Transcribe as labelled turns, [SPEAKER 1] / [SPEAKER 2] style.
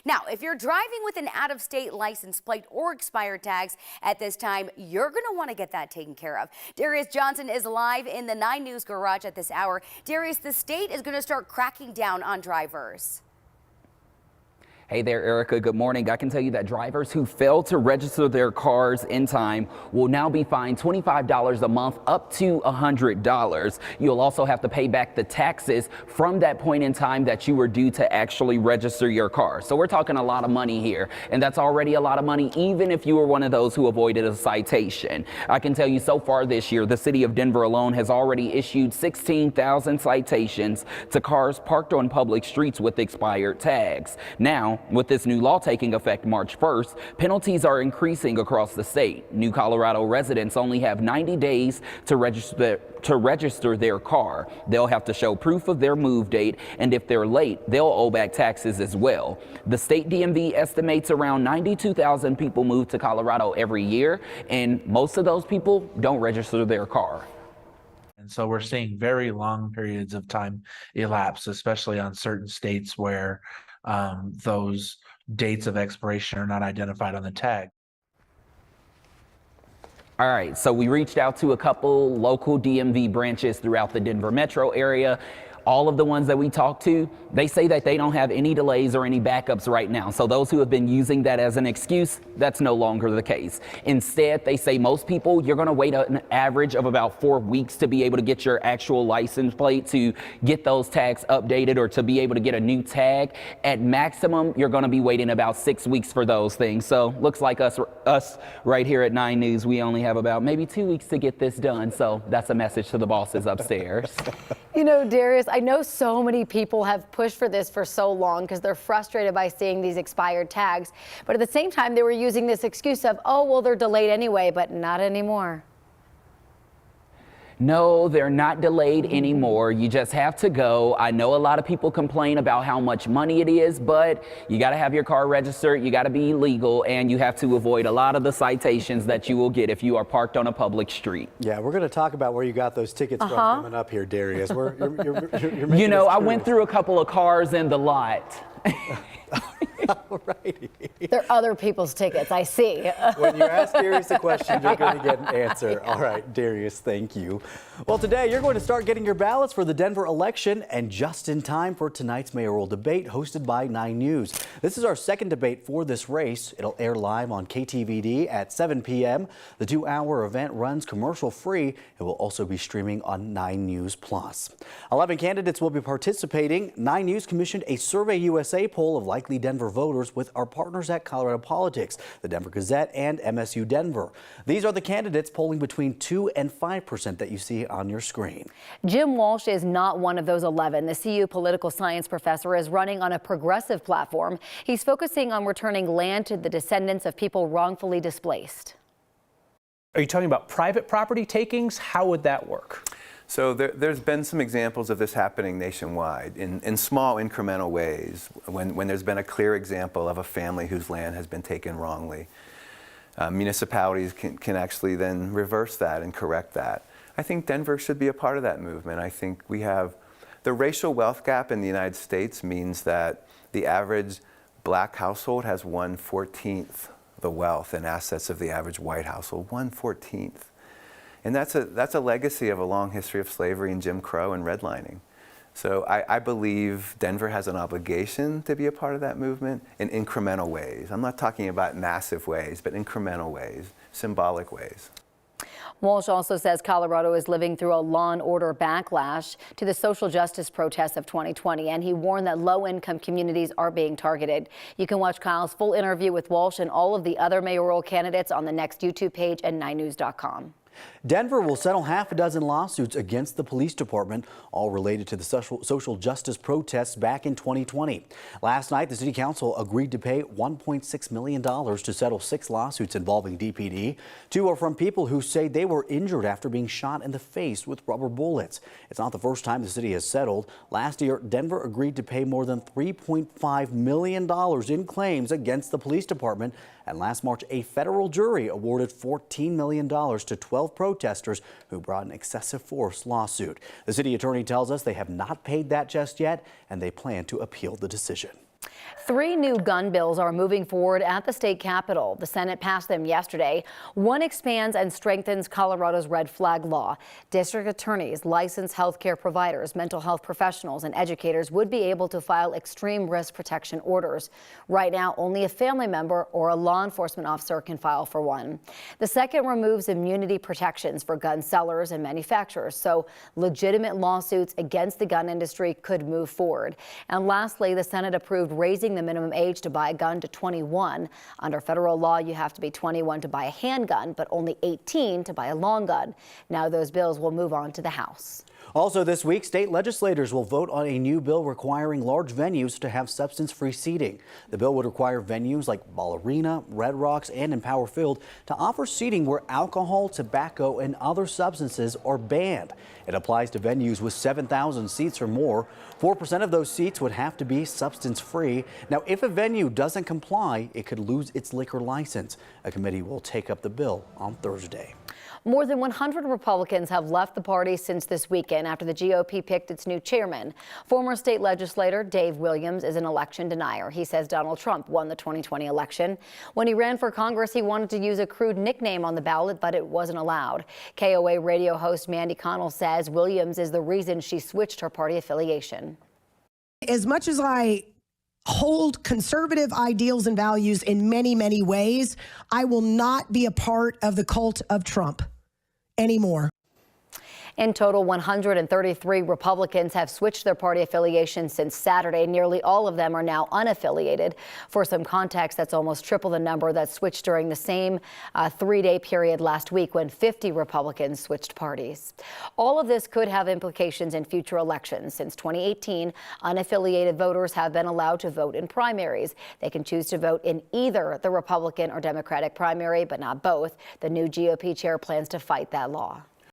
[SPEAKER 1] Now, if you're driving with an out-of-state license plate or expired tags at this time, you're going to want to get that taken care of. Darius Johnson is live in the 9 News Garage at this hour. Darius, the state is going to start cracking down on drivers.
[SPEAKER 2] Hey there, Erica. Good morning. I can tell you that drivers who fail to register their cars in time will now be fined $25 a month up to $100. You'll also have to pay back the taxes from that point in time that you were due to actually register your car. So we're talking a lot of money here, and that's already a lot of money even if you were one of those who avoided a citation. I can tell you so far this year, the city of Denver alone has already issued 16,000 citations to cars parked on public streets with expired tags. Now, with this new law taking effect March 1st, penalties are increasing across the state. New Colorado residents only have 90 days to register their car. They'll have to show proof of their move date, and if they're late, they'll owe back taxes as well. The state DMV estimates around 92,000 people move to Colorado every year, and most of those people don't register their car.
[SPEAKER 3] And so we're seeing very long periods of time elapse, especially on certain states where those dates of expiration are not identified on the tag.
[SPEAKER 2] All right, so we reached out to a couple local DMV branches throughout the Denver metro area. All of the ones that we talked to, they say that they don't have any delays or any backups right now. So those who have been using that as an excuse, that's no longer the case. Instead, they say most people, you're going to wait an average of about 4 weeks to be able to get your actual license plate, to get those tags updated, or to be able to get a new tag. At maximum, you're going to be waiting about 6 weeks for those things. So looks like us right here at 9 News, we only have about maybe 2 weeks to get this done. So that's a message to the bosses upstairs.
[SPEAKER 4] You know, Darius, I know so many people have pushed for this for so long because they're frustrated by seeing these expired tags. But at the same time, they were using this excuse of, oh, well, they're delayed anyway, but not anymore.
[SPEAKER 2] No, they're not delayed anymore. You just have to go. I know a lot of people complain about how much money it is, but you got to have your car registered, you got to be legal, and you have to avoid a lot of the citations that you will get if you are parked on a public street.
[SPEAKER 5] Yeah, we're going to talk about where you got those tickets from coming up here, Darius. You're
[SPEAKER 2] you know, I went through a couple of cars in the lot.
[SPEAKER 5] Alrighty.
[SPEAKER 4] They're other people's tickets, I see.
[SPEAKER 5] When you ask Darius a question, you're going to get an answer. All right, Darius, thank you. Well, today you're going to start getting your ballots for the Denver election, and just in time for tonight's mayoral debate hosted by 9 News. This is our second debate for this race. It'll air live on KTVD at 7 p.m. The 2-hour event runs commercial free. It will also be streaming on 9 News Plus. 11 candidates will be participating. 9 News commissioned a Survey USA poll of likely Denver voters with our partners at Colorado Politics, the Denver Gazette, and MSU Denver. These are the candidates polling between 2 and 5% that you see on your screen.
[SPEAKER 4] Jim Walsh is not one of those 11. The CU political science professor is running on a progressive platform. He's focusing on returning land to the descendants of people wrongfully displaced.
[SPEAKER 6] Are you talking about private property takings? How would that work?
[SPEAKER 7] So there's been some examples of this happening nationwide in small incremental ways when there's been a clear example of a family whose land has been taken wrongly. Municipalities can actually then reverse that and correct that. I think Denver should be a part of that movement. I think we have the racial wealth gap in the United States means that the average black household has 1/14 the wealth and assets of the average white household, 1/14. And that's a legacy of a long history of slavery and Jim Crow and redlining. So I believe Denver has an obligation to be a part of that movement in incremental ways. I'm not talking about massive ways, but incremental ways, symbolic ways.
[SPEAKER 4] Walsh also says Colorado is living through a law and order backlash to the social justice protests of 2020, and he warned that low-income communities are being targeted. You can watch Kyle's full interview with Walsh and all of the other mayoral candidates on the next YouTube page at 9news.com.
[SPEAKER 5] Denver will settle half a dozen lawsuits against the police department, all related to the social justice protests back in 2020. Last night, the city council agreed to pay $1.6 million to settle 6 lawsuits involving DPD. 2 are from people who say they were injured after being shot in the face with rubber bullets. It's not the first time the city has settled. Last year, Denver agreed to pay more than $3.5 million in claims against the police department. And last March, a federal jury awarded $14 million to 12 protesters who brought an excessive force lawsuit. The city attorney tells us they have not paid that just yet, and they plan to appeal the decision.
[SPEAKER 4] 3 new gun bills are moving forward at the state capitol. The Senate passed them yesterday. One expands and strengthens Colorado's red flag law. District attorneys, licensed healthcare providers, mental health professionals, and educators would be able to file extreme risk protection orders. Right now, only a family member or a law enforcement officer can file for one. The second removes immunity protections for gun sellers and manufacturers, so legitimate lawsuits against the gun industry could move forward. And lastly, the Senate approved raising the minimum age to buy a gun to 21. Under federal law, you have to be 21 to buy a handgun, but only 18 to buy a long gun. Now those bills will move on to the House.
[SPEAKER 5] Also this week, state legislators will vote on a new bill requiring large venues to have substance-free seating. The bill would require venues like Ball Arena, Red Rocks, and Empower Field to offer seating where alcohol, tobacco, and other substances are banned. It applies to venues with 7,000 seats or more. 4% of those seats would have to be substance-free. Now, if a venue doesn't comply, it could lose its liquor license. A committee will take up the bill on Thursday.
[SPEAKER 4] More than 100 Republicans have left the party since this weekend after the GOP picked its new chairman. Former state legislator Dave Williams is an election denier. He says Donald Trump won the 2020 election. When he ran for Congress, he wanted to use a crude nickname on the ballot, but it wasn't allowed. KOA radio host Mandy Connell says Williams is the reason she switched her party affiliation.
[SPEAKER 8] As much as I hold conservative ideals and values in many, many ways, I will not be a part of the cult of Trump anymore.
[SPEAKER 4] In total, 133 Republicans have switched their party affiliation since Saturday. Nearly all of them are now unaffiliated. For some context, that's almost triple the number that switched during the same 3-day period last week when 50 Republicans switched parties. All of this could have implications in future elections. Since 2018, unaffiliated voters have been allowed to vote in primaries. They can choose to vote in either the Republican or Democratic primary, but not both. The new GOP chair plans to fight that law.